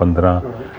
15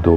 2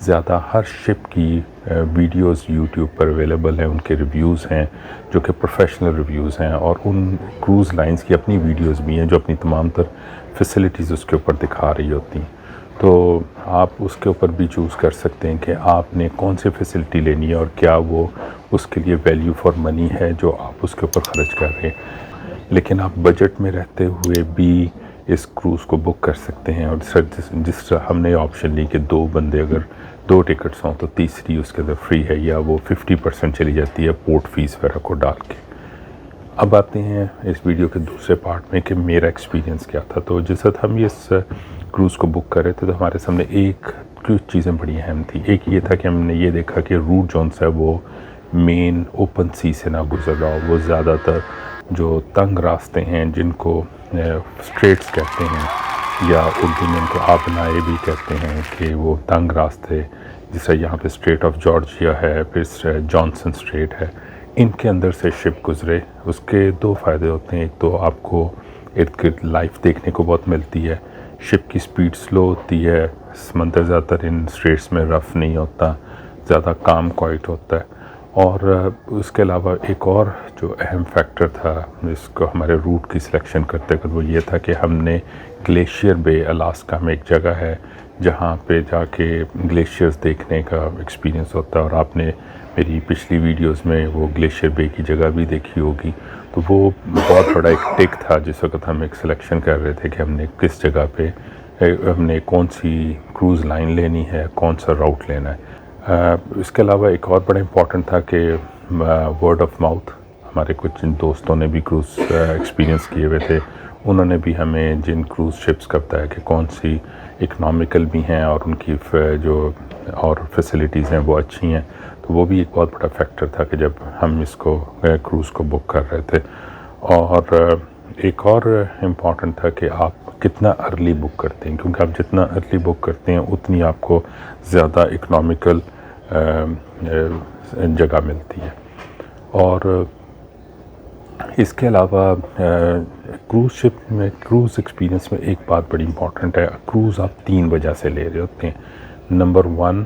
زیادہ ہر شپ کی videos YouTube پر available ہیں، ان کے ریویوز ہیں جو کہ پروفیشنل ریویوز ہیں، اور ان کروز لائنز کی اپنی ویڈیوز بھی ہیں جو اپنی تمام تر فیسلٹیز اس کے اوپر دکھا رہی ہوتی ہیں۔ تو آپ اس کے اوپر بھی چوز کر سکتے ہیں کہ آپ نے کون سی فیسلٹی لینی ہے اور کیا وہ اس کے لیے ویلیو فار منی ہے جو آپ اس کے اوپر خرچ کر رہے ہیں۔ لیکن آپ بجٹ میں رہتے ہوئے بھی اس کروز کو بک کر سکتے ہیں، اور جس طرح ہم نے آپشن لی کہ 2 بندے اگر 2 ٹکٹس ہوں تو تیسری اس کے اندر فری ہے، یا وہ 50% چلی جاتی ہے پورٹ فیس وغیرہ کو ڈال کے۔ اب آتے ہیں اس ویڈیو کے دوسرے پارٹ میں کہ میرا ایکسپیرینس کیا تھا۔ تو جس وقت ہم اس کروز کو بک کر رہے تھے تو ہمارے سامنے کچھ چیزیں بڑی اہم تھیں۔ ایک یہ تھا کہ ہم نے یہ دیکھا کہ روٹ جون سا ہے وہ مین اوپن سی سے نہ گزر رہا ہو، وہ زیادہ تر جو تنگ راستے ہیں جن کو اسٹریٹس کہتے ہیں، یا اردو میں ان کو آبنائے بھی کہتے ہیں، کہ وہ تنگ راستے جس طرح یہاں پہ اسٹریٹ آف جارجیا ہے، پھر جانسن اسٹریٹ ہے، ان کے اندر سے شپ گزرے۔ اس کے 2 فائدے ہوتے ہیں، ایک تو آپ کو ارد گرد لائف دیکھنے کو بہت ملتی ہے، شپ کی سپیڈ سلو ہوتی ہے، سمندر زیادہ تر ان اسٹریٹس میں رف نہیں ہوتا، زیادہ کام کوائٹ ہوتا ہے۔ اور اس کے علاوہ ایک اور جو اہم فیکٹر تھا اس کو ہمارے روٹ کی سلیکشن کرتے وقت، وہ یہ تھا کہ ہم نے گلیشیئر بے، الاسکا میں ایک جگہ ہے جہاں پہ جا کے گلیشیئرز دیکھنے کا ایکسپیرینس ہوتا ہے، اور آپ نے میری پچھلی ویڈیوز میں وہ گلیشیئر بے کی جگہ بھی دیکھی ہوگی۔ تو وہ بہت بڑا ایک ٹک تھا جس وقت ہم ایک سلیکشن کر رہے تھے کہ ہم نے کس جگہ پہ ہم نے کون سی کروز لائن لینی ہے، کون سا راؤٹ لینا ہے۔ اس کے علاوہ ایک اور بڑا امپورٹنٹ تھا کہ ورڈ آف ماؤتھ، ہمارے کچھ دوستوں نے بھی کروز ایکسپیرینس کیے ہوئے تھے، انہوں نے بھی ہمیں جن کروز شپس کا بتایا کہ کون سی اکنامیکل بھی ہیں اور ان کی جو اور فیسلٹیز ہیں وہ اچھی ہیں، تو وہ بھی ایک بہت بڑا فیکٹر تھا کہ جب ہم اس کو کروز کو بک کر رہے تھے۔ اور ایک اور امپورٹنٹ تھا کہ آپ کتنا ارلی بک کرتے ہیں، کیونکہ آپ جتنا ارلی بک کرتے ہیں اتنی آپ کو زیادہ اکنامیکل جگہ ملتی ہے۔ اور اس کے علاوہ کروز شپ میں، کروز ایکسپیرینس میں ایک بات بڑی امپورٹنٹ ہے، کروز آپ 3 وجہ سے لے رہے ہوتے ہیں۔ نمبر 1،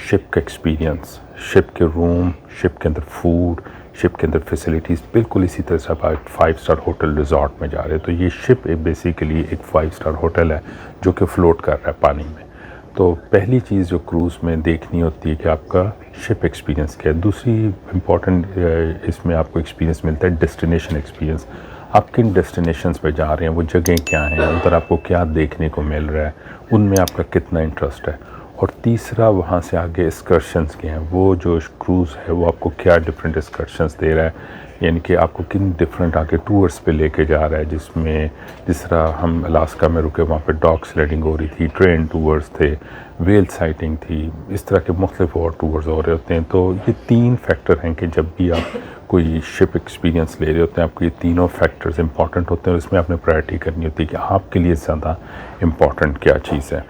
شپ کا ایکسپیرینس، شپ کے روم، شپ کے اندر فوڈ، شپ کے اندر فیسلٹیز، بالکل اسی طرح سے آپ 5 اسٹار ہوٹل ریزورٹ میں جا رہے ہیں۔ تو یہ شپ بیسیکلی ایک 5 اسٹار ہوٹل ہے جو کہ فلوٹ کر رہا ہے پانی میں۔ تو پہلی چیز جو کروز میں دیکھنی ہوتی ہے کہ آپ کا شپ ایکسپیرینس کیا ہے۔ دوسری امپورٹنٹ اس میں آپ کو ایکسپیرینس ملتا ہے ڈیسٹینیشن ایکسپیرینس، آپ کن ڈیسٹینیشنز پہ جا رہے ہیں، وہ جگہیں کیا ہیں، ادھر آپ کو کیا دیکھنے کو مل رہا ہے، ان میں آپ کا کتنا انٹرسٹ ہے۔ اور تیسرا، وہاں سے آگے اسکرشنز کے ہیں، وہ جو کروز ہے وہ آپ کو کیا ڈفرینٹ اسکرشنز دے رہا ہے، یعنی کہ آپ کو کن ڈفرینٹ آگے ٹورز پہ لے کے جا رہا ہے، جس طرح ہم الاسکا میں رکے وہاں پہ ڈاگ سلیڈنگ ہو رہی تھی، ٹرین ٹورز تھے، ویل سائٹنگ تھی، اس طرح کے مختلف اور ٹورز ہو رہے ہوتے ہیں۔ تو یہ 3 فیکٹر ہیں کہ جب بھی آپ کوئی شپ ایکسپیرینس لے رہے ہوتے ہیں آپ کو یہ تینوں فیکٹرز امپورٹنٹ ہوتے ہیں، اور اس میں آپ نے پرائرٹی کرنی ہوتی ہے کہ آپ کے لیے زیادہ امپورٹنٹ کیا چیز ہے۔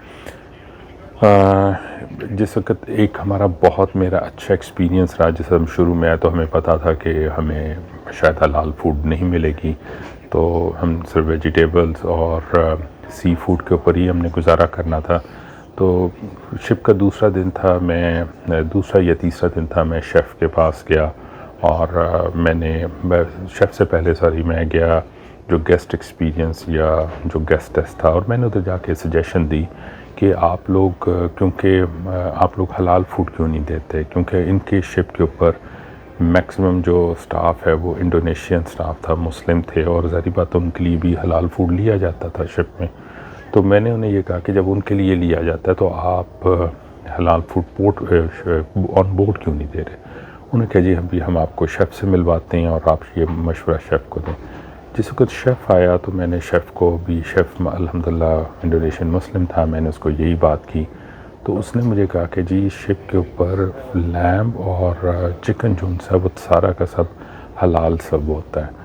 جس وقت ایک ہمارا بہت میرا اچھا ایکسپیرینس رہا، جس ہم شروع میں آئے تو ہمیں پتہ تھا کہ ہمیں شاید حلال فوڈ نہیں ملے گی، تو ہم صرف ویجیٹیبلز اور سی فوڈ کے اوپر ہی ہم نے گزارا کرنا تھا۔ تو شپ کا دوسرا دن تھا، دوسرا یا تیسرا دن تھا، میں شیف کے پاس گیا، اور شیف سے پہلے میں گیا جو گیسٹ ایکسپیرینس یا جو گیسٹ ٹیسٹ تھا، اور میں نے ادھر جا کے سجیشن دی کہ آپ لوگ حلال فوڈ کیوں نہیں دیتے، کیونکہ ان کے شپ کے اوپر میکسیمم جو سٹاف ہے وہ انڈونیشین سٹاف تھا، مسلم تھے، اور ظاہری بات ان کے لیے بھی حلال فوڈ لیا جاتا تھا شپ میں۔ تو میں نے انہیں یہ کہا کہ جب ان کے لیے لیا جاتا ہے تو آپ حلال فوڈ آن بورڈ کیوں نہیں دے رہے؟ انہوں نے کہا جی ہم آپ کو شیف سے ملواتے ہیں اور آپ یہ مشورہ شیف کو دیں۔ جس وقت شیف آیا تو میں نے شیف کو بھی، شیف الحمدللہ انڈونیشین مسلم تھا، میں نے اس کو یہی بات کی، تو اس نے مجھے کہا کہ جی شپ کے اوپر لیمب اور چکن جو سب سارا کا سب حلال سب ہوتا ہے۔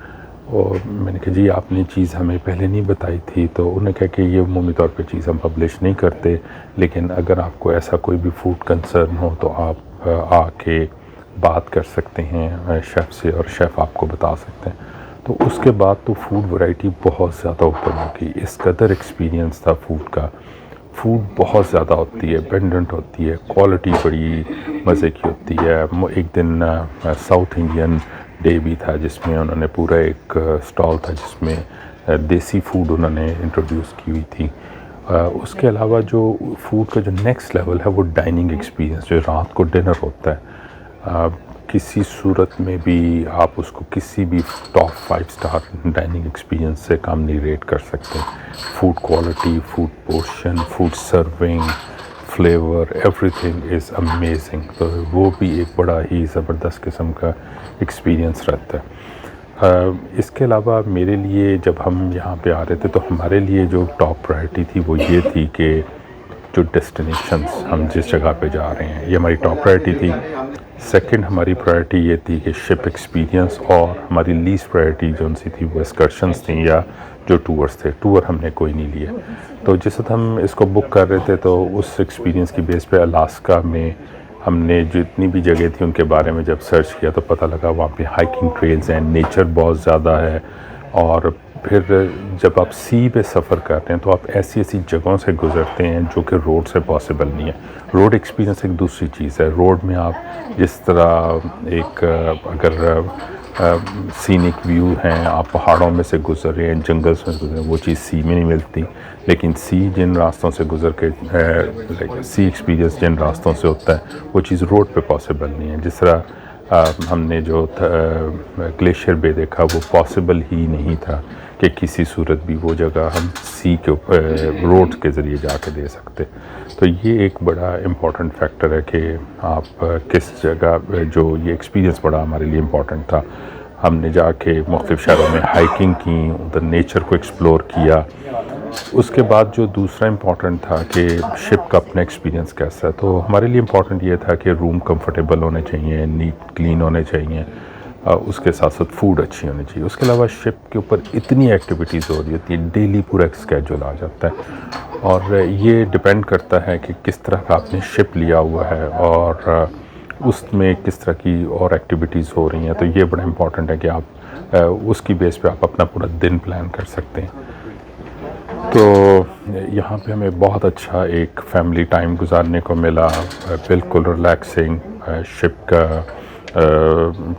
اور میں نے کہا جی آپ نے چیز ہمیں پہلے نہیں بتائی تھی، تو انہوں نے کہا کہ یہ عمومی طور پہ چیز ہم پبلش نہیں کرتے، لیکن اگر آپ کو ایسا کوئی بھی فوڈ کنسرن ہو تو آپ آ کے بات کر سکتے ہیں شیف سے، اور شیف آپ کو بتا سکتے ہیں۔ تو اس کے بعد تو فوڈ ورائٹی بہت زیادہ اوپن ہو گئی، اس قدر ایکسپیرینس تھا فوڈ کا۔ فوڈ بہت زیادہ ہوتی ہے، ابنڈنٹ ہوتی ہے، کوالٹی بڑی مزے کی ہوتی ہے۔ ایک دن ساؤتھ انڈین ڈے بھی تھا جس میں انہوں نے پورا ایک اسٹال تھا جس میں دیسی فوڈ انہوں نے انٹروڈیوس کی ہوئی تھی۔ اس کے علاوہ جو فوڈ کا جو نیکسٹ لیول ہے وہ ڈائننگ ایکسپیرینس، جو رات کو ڈنر ہوتا ہے، کسی صورت میں بھی آپ اس کو کسی بھی ٹاپ 5 اسٹار ڈائننگ ایکسپیرینس سے کم نہیں ریٹ کر سکتے۔ Food quality, food portion, food serving, flavour, every thing is amazing. تو وہ بھی ایک بڑا ہی زبردست قسم کا ایکسپیرینس رہتا ہے۔ اس کے علاوہ میرے لیے جب ہم یہاں پہ آ رہے تھے تو ہمارے لیے جو ٹاپ پرائرٹی تھی وہ یہ تھی کہ جو ڈیسٹینیشنز ہم جس جگہ پہ جا رہے ہیں یہ ہماری ٹاپ پرائرٹی تھی۔ سیکنڈ ہماری پرائرٹی یہ تھی کہ شپ ایکسپیرینس، اور ہماری لیسٹ پرائرٹی جو سی تھی وہ اسکرشنز تھیں یا جو ٹورز تھے۔ ٹور ہم نے کوئی نہیں لیے۔ تو جس وقت ہم اس کو بک کر رہے تھے تو اس ایکسپیرینس کی بیس پہ الاسکا میں ہم نے جتنی بھی جگہ تھی ان کے بارے میں جب سرچ کیا تو پتہ لگا وہاں پہ ہائکنگ ٹریلز ہیں، نیچر بہت زیادہ ہے، اور پھر جب آپ سی پہ سفر کرتے ہیں تو آپ ایسی ایسی جگہوں سے گزرتے ہیں جو کہ روڈ سے پاسبل نہیں ہے۔ روڈ ایکسپیرینس ایک دوسری چیز ہے۔ روڈ میں آپ جس طرح ایک اگر سینک ویو ہیں، آپ پہاڑوں میں سے گزر رہے ہیں، جنگلز میں گزر رہے ہیں، وہ چیز سی میں نہیں ملتی۔ لیکن سی جن راستوں سے گزر کے سی ایکسپیرینس جن راستوں سے ہوتا ہے وہ چیز روڈ پہ پاسبل نہیں ہے۔ جس طرح ہم نے جو گلیشیئر بے دیکھا وہ پاسبل ہی نہیں تھا کہ کسی صورت بھی وہ جگہ ہم سی کے روڈ کے ذریعے جا کے دے سکتے۔ تو یہ ایک بڑا امپورٹنٹ فیکٹر ہے کہ آپ کس جگہ، جو یہ ایکسپیرینس بڑا ہمارے لیے امپورٹنٹ تھا۔ ہم نے جا کے مختلف شہروں میں ہائکنگ کی، ادھر نیچر کو ایکسپلور کیا۔ اس کے بعد جو دوسرا امپورٹنٹ تھا کہ شپ کا اپنا ایکسپیرینس کیسا ہے، تو ہمارے لیے امپورٹنٹ یہ تھا کہ روم کمفرٹیبل ہونے چاہیے، نیٹ کلین ہونے چاہیے، اس کے ساتھ ساتھ فوڈ اچھی ہونی چاہیے۔ اس کے علاوہ شپ کے اوپر اتنی ایکٹیویٹیز ہو رہی ہوتی ہیں، ڈیلی پورا ایک اسکیجول آ جاتا ہے، اور یہ ڈیپینڈ کرتا ہے کہ کس طرح کا آپ نے شپ لیا ہوا ہے اور اس میں کس طرح کی اور ایکٹیویٹیز ہو رہی ہیں۔ تو یہ بڑا امپورٹنٹ ہے کہ آپ اس کی بیس پہ آپ اپنا پورا دن پلان کر سکتے ہیں۔ تو یہاں پہ ہمیں بہت اچھا ایک فیملی ٹائم گزارنے کو ملا، بالکل ریلیکسنگ۔ شپ کا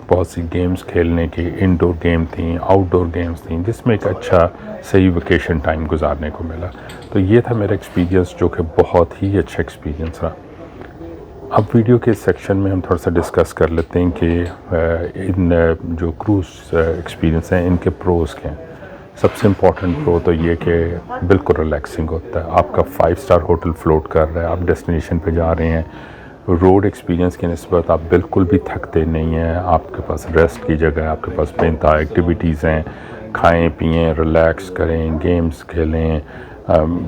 بہت سی گیمز کھیلنے کی، انڈور گیم تھیں، آؤٹ ڈور گیمز تھیں، جس میں ایک اچھا صحیح ویکیشن ٹائم گزارنے کو ملا۔ تو یہ تھا میرا ایکسپیرینس جو کہ بہت ہی اچھا ایکسپیرینس رہا۔ اب ویڈیو کے سیکشن میں ہم تھوڑا سا ڈسکس کر لیتے ہیں کہ ان جو کروز ایکسپیرینس ہیں ان کے پروز کیا ہیں۔ سب سے امپورٹنٹ پرو تو یہ کہ بالکل ریلیکسنگ ہوتا ہے۔ آپ کا 5 اسٹار ہوٹل فلوٹ کر رہا ہے، آپ ڈیسٹینیشن پہ جا رہے ہیں، روڈ ایکسپیرینس کی نسبت آپ بالکل بھی تھکتے نہیں ہیں، آپ کے پاس ریسٹ کی جگہ ہے، آپ کے پاس بے انتہا ایکٹیویٹیز ہیں، کھائیں پئیں، ریلیکس کریں، گیمز کھیلیں،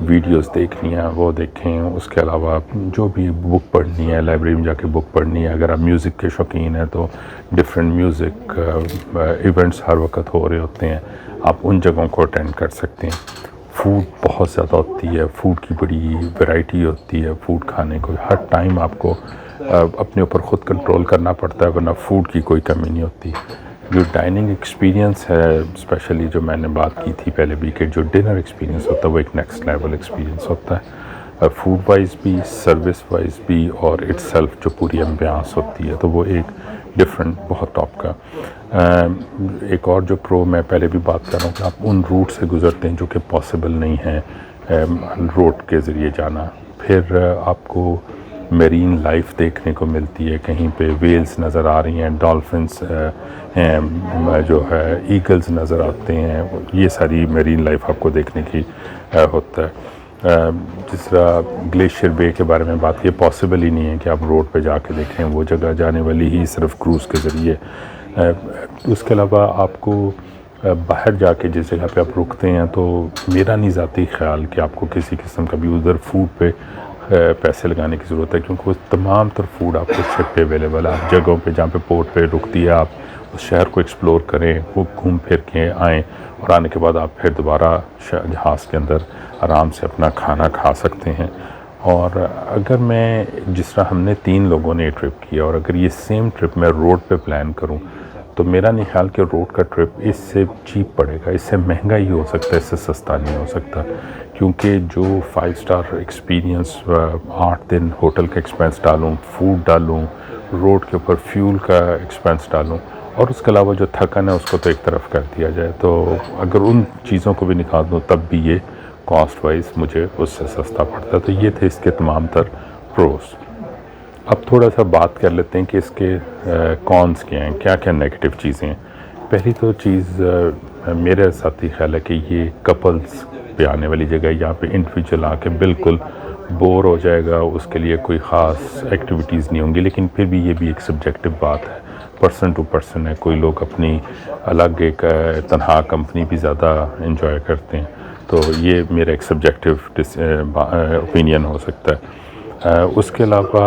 ویڈیوز دیکھنی ہیں وہ دیکھیں۔ اس کے علاوہ جو بھی بک پڑھنی ہے، لائبریری میں جا کے بک پڑھنی ہے، اگر آپ میوزک کے شوقین ہیں تو ڈفرینٹ میوزک ایونٹس ہر وقت ہو رہے ہوتے ہیں، آپ ان جگہوں کو اٹینڈ کر سکتے ہیں۔ فوڈ بہت زیادہ ہوتی ہے، فوڈ کی بڑی ویرائٹی ہوتی ہے، فوڈ کھانے کو ہر ٹائم آپ کو اپنے اوپر خود کنٹرول کرنا پڑتا ہے، ورنہ فوڈ کی کوئی کمی نہیں ہوتی۔ جو ڈائننگ ایکسپیرینس ہے، اسپیشلی جو میں نے بات کی تھی پہلے بھی کہ جو ڈنر ایکسپیرینس ہوتا ہے وہ ایک نیکسٹ لیول ایکسپیرینس ہوتا ہے، فوڈ وائز بھی، سروس وائز بھی، اور اٹ سیلف جو پوری امبیانس ہوتی ہے تو وہ ایک ڈفرینٹ بہت ٹاپ کا۔ ایک اور جو پرو میں پہلے بھی بات کر رہا ہوں کہ آپ ان روٹ سے گزرتے ہیں جو کہ پاسبل نہیں ہے روڈ کے ذریعے جانا۔ پھر آپ کو میرین لائف دیکھنے کو ملتی ہے، کہیں پہ ویلز نظر آ رہی ہیں، ڈالفنس ہیں، جو ہے ایگلز نظر آتے ہیں، یہ ساری میرین لائف آپ کو دیکھنے کی ہوتا ہے۔ جس طرح گلیشیئر بے کے بارے میں بات کی، پاسبل ہی نہیں ہے کہ آپ روڈ پہ جا کے دیکھیں، وہ جگہ جانے والی ہی صرف کروز کے ذریعے۔ اس کے علاوہ آپ کو باہر جا کے جس جگہ پہ آپ رکتے ہیں تو میرا نہیں ذاتی خیال کہ آپ کو کسی قسم کا بھی ادھر فوڈ پہ پیسے لگانے کی ضرورت ہے، کیونکہ وہ تمام تر فوڈ آپ کو شپ پہ اویلیبل ہے۔ آپ جگہوں پہ جہاں پہ پورٹ پہ رکتی ہے، آپ اس شہر کو ایکسپلور کریں، وہ گھوم پھر کے آئیں، اور آنے کے بعد آپ پھر دوبارہ جہاز کے اندر آرام سے اپنا کھانا کھا سکتے ہیں۔ اور اگر میں جس طرح ہم نے 3 لوگوں نے ٹرپ کیا، اور اگر یہ سیم ٹرپ میں روڈ پہ پلان کروں تو میرا نہیں خیال کہ روڈ کا ٹرپ اس سے چیپ پڑے گا، اس سے مہنگا ہی ہو سکتا ہے، اس سے سستا نہیں ہو سکتا، کیونکہ جو 5 اسٹار ایکسپیرینس 8 دن ہوٹل کا ایکسپینس ڈالوں، فوڈ ڈالوں، روڈ کے اوپر فیول کا ایکسپینس ڈالوں، اور اس کے علاوہ جو تھکن ہے اس کو تو ایک طرف کر دیا جائے، تو اگر ان چیزوں کو بھی نکال دوں تب بھی یہ کاسٹ وائز مجھے اس سے سستا پڑتا ہے۔ تو یہ تھے اس کے تمام تر پروز۔ اب تھوڑا سا بات کر لیتے ہیں کہ اس کے کونس کیا ہیں، کیا کیا نیگیٹو چیزیں ہیں۔ پہلی تو چیز میرے ساتھ ہی خیال ہے کہ یہ کپلز پہ آنے والی جگہ ہے، یہاں پہ انڈیویجول آ کے بالکل بور ہو جائے گا، اس کے لیے کوئی خاص ایکٹیویٹیز نہیں ہوں گی، لیکن پھر بھی یہ بھی ایک سبجیکٹو بات ہے، پرسن ٹو پرسن ہے، کوئی لوگ اپنی الگ ایک تنہا کمپنی بھی زیادہ انجوائے کرتے ہیں، تو یہ میرا ایک سبجیکٹو اوپینین ہو سکتا ہے۔ اس کے علاوہ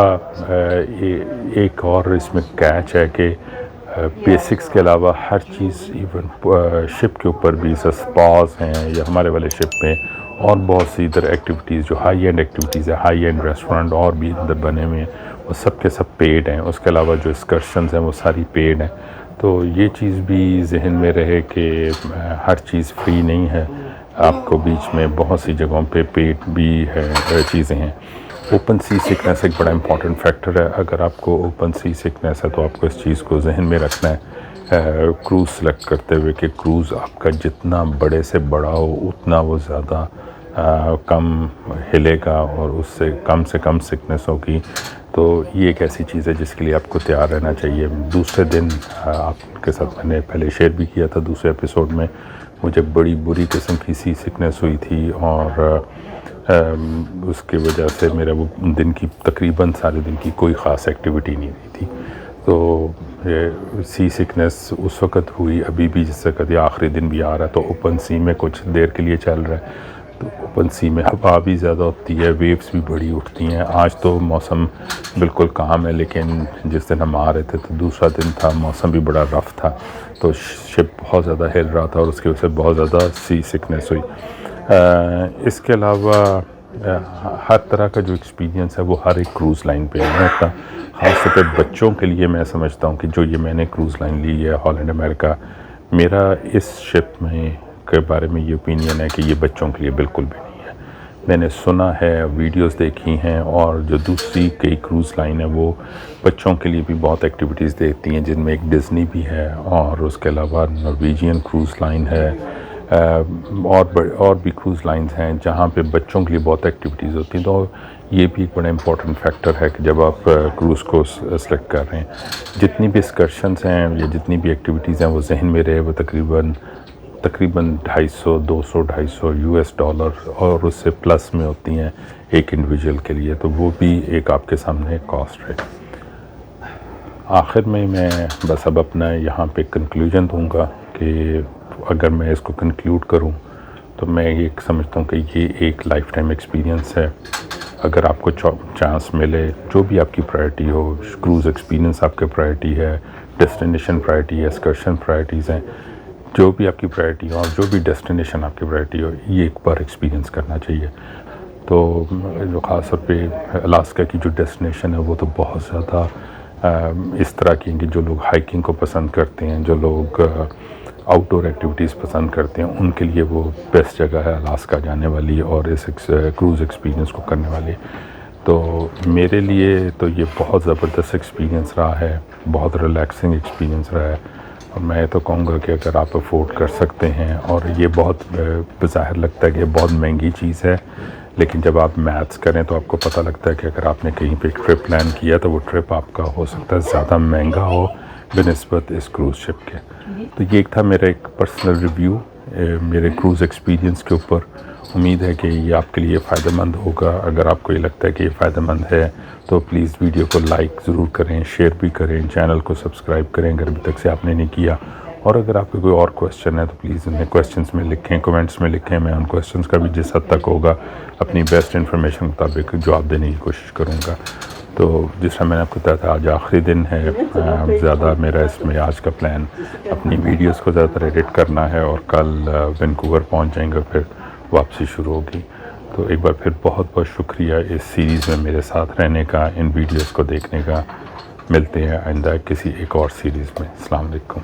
ایک اور اس میں کیچ ہے کہ بیسکس کے علاوہ ہر چیز، ایون شپ کے اوپر بھی سپاز ہیں یا ہمارے والے شپ میں اور بہت سی ادھر ایکٹیویٹیز جو ہائی اینڈ ایکٹیویٹیز ہیں، ہائی اینڈ ریسٹورنٹ اور بھی اندر بنے ہوئے ہیں، وہ سب کے سب پیڈ ہیں۔ اس کے علاوہ جو اسکرشنز ہیں وہ ساری پیڈ ہیں، تو یہ چیز بھی ذہن میں رہے کہ ہر چیز فری نہیں ہے، آپ کو بیچ میں بہت سی جگہوں پہ پیڈ بھی ہے چیزیں ہیں۔ اوپن سی سکنس ایک بڑا امپورٹنٹ فیکٹر ہے، اگر آپ کو اوپن سی سکنس ہے تو آپ کو اس چیز کو ذہن میں رکھنا ہے کروز سلیکٹ کرتے ہوئے کہ کروز آپ کا جتنا بڑے سے بڑا ہو اتنا وہ زیادہ کم ہلے گا اور اس سے کم سکنس ہوگی، تو یہ ایک ایسی چیز ہے جس کے لیے آپ کو تیار رہنا چاہیے۔ دوسرے دن آپ کے ساتھ میں نے پہلے شیئر بھی کیا تھا دوسرے ایپیسوڈ میں، مجھے بڑی بری قسم کی سی سکنس ہوئی تھی اور اس کی وجہ سے میرا وہ دن کی تقریباً سارے دن کی کوئی خاص ایکٹیویٹی نہیں ہوئی تھی، تو سی سکنس اس وقت ہوئی، ابھی بھی جس وقت یہ آخری دن بھی آ رہا ہے تو اوپن سی میں کچھ دیر کے لیے چل رہا ہے، تو اوپن سی میں ہوا بھی زیادہ ہوتی ہے، ویوز بھی بڑی اٹھتی ہیں۔ آج تو موسم بالکل کام ہے، لیکن جس دن ہم آ رہے تھے تو دوسرا دن تھا، موسم بھی بڑا رف تھا، تو شپ بہت زیادہ ہل رہا تھا اور اس کی وجہ سے بہت زیادہ سی سکنس ہوئی۔ اس کے علاوہ ہر طرح کا جو ایکسپیرینس ہے وہ ہر ایک کروز لائن پہ ہے، خاص طور پہ بچوں کے لیے میں سمجھتا ہوں کہ جو یہ میں نے کروز لائن لی ہے ہالینڈ امریکہ، میرا اس شپ میں کے بارے میں یہ اوپینین ہے کہ یہ بچوں کے لیے بالکل بھی نہیں ہے۔ میں نے سنا ہے، ویڈیوز دیکھی ہیں، اور جو دوسری کئی کروز لائن ہے وہ بچوں کے لیے بھی بہت ایکٹیویٹیز دیتی ہیں، جن میں ایک ڈزنی بھی ہے اور اس کے علاوہ نارویجین کروز لائن ہے، اور بھی کروز لائنز ہیں جہاں پہ بچوں کے لیے بہت ایکٹیویٹیز ہوتی ہیں، تو یہ بھی ایک بڑا امپورٹنٹ فیکٹر ہے کہ جب آپ کروز کو سلیکٹ کر رہے ہیں، جتنی بھی اسکرشنز ہیں یا جتنی بھی ایکٹیویٹیز ہیں وہ ذہن میں رہے، وہ تقریباً $250 اور اس سے پلس میں ہوتی ہیں ایک انڈیویجول کے لیے، تو وہ بھی ایک آپ کے سامنے کاسٹ ہے۔ آخر میں بس اب اپنا یہاں پہ کنکلوژن دوں گا کہ اگر میں اس کو کنکلوڈ کروں تو میں یہ سمجھتا ہوں کہ یہ ایک لائف ٹائم ایکسپیرینس ہے۔ اگر آپ کو چانس ملے، جو بھی آپ کی پرائرٹی ہو، کروز ایکسپیرینس آپ کا پرائرٹی ہے، ڈیسٹینیشن پرائرٹی ہے، ایکسکرشن پرائرٹیز ہیں، جو بھی آپ کی پرائرٹی ہو اور جو بھی ڈیسٹینیشن آپ کی پرائرٹی ہو، یہ ایک بار ایکسپیرینس کرنا چاہیے۔ تو جو خاص طور پہ الاسکا کی جو ڈیسٹینیشن ہے وہ تو بہت زیادہ اس طرح کی ہیں کہ جو لوگ ہائکنگ کو پسند کرتے ہیں، جو لوگ آؤٹ ڈور ایکٹیویٹیز پسند کرتے ہیں، ان کے لیے وہ بیسٹ جگہ ہے الاسکا جانے والی اور اس کروز ایکسپیرینس کو کرنے والی۔ تو میرے لیے تو یہ بہت زبردست ایکسپیرینس رہا ہے، بہت ریلیکسنگ ایکسپیرینس رہا ہے، اور میں تو کہوں گا کہ اگر آپ افورڈ کر سکتے ہیں، اور یہ بہت بظاہر لگتا ہے کہ یہ بہت مہنگی چیز ہے، لیکن جب آپ میتھس کریں تو آپ کو پتہ لگتا ہے کہ اگر آپ نے کہیں پہ ایک ٹرپ پلان کیا تو وہ ٹرپ آپ کا ہو سکتا ہے زیادہ مہنگا ہو بنسبت اس کروز شپ کے۔ تو یہ ایک تھا میرا ایک پرسنل ریویو میرے کروز ایکسپیرینس کے اوپر۔ امید ہے کہ یہ آپ کے لیے فائدہ مند ہوگا۔ اگر آپ کو یہ لگتا ہے کہ یہ فائدہ مند ہے تو پلیز ویڈیو کو لائک ضرور کریں، شیئر بھی کریں، چینل کو سبسکرائب کریں اگر ابھی تک سے آپ نے نہیں کیا، اور اگر آپ کو کوئی اور کویسچن ہے تو پلیز انہیں کویسچنس میں لکھیں، کمنٹس میں لکھیں، میں ان کویسچنس کا بھی جس حد تک ہوگا اپنی بیسٹ انفارمیشن مطابق جواب دینے کی کوشش کروں گا۔ تو جس طرح میں نے آپ کو بتایا تھا آج آخری دن ہے، زیادہ میرا اس میں آج کا پلان اپنی ویڈیوز کو زیادہ تر ایڈٹ کرنا ہے، اور کل وینکوور پہنچ جائیں گے، پھر واپسی شروع ہوگی۔ تو ایک بار پھر بہت بہت شکریہ اس سیریز میں میرے ساتھ رہنے کا، ان ویڈیوز کو دیکھنے کا۔ ملتے ہیں آئندہ کسی ایک اور سیریز میں۔ السلام علیکم۔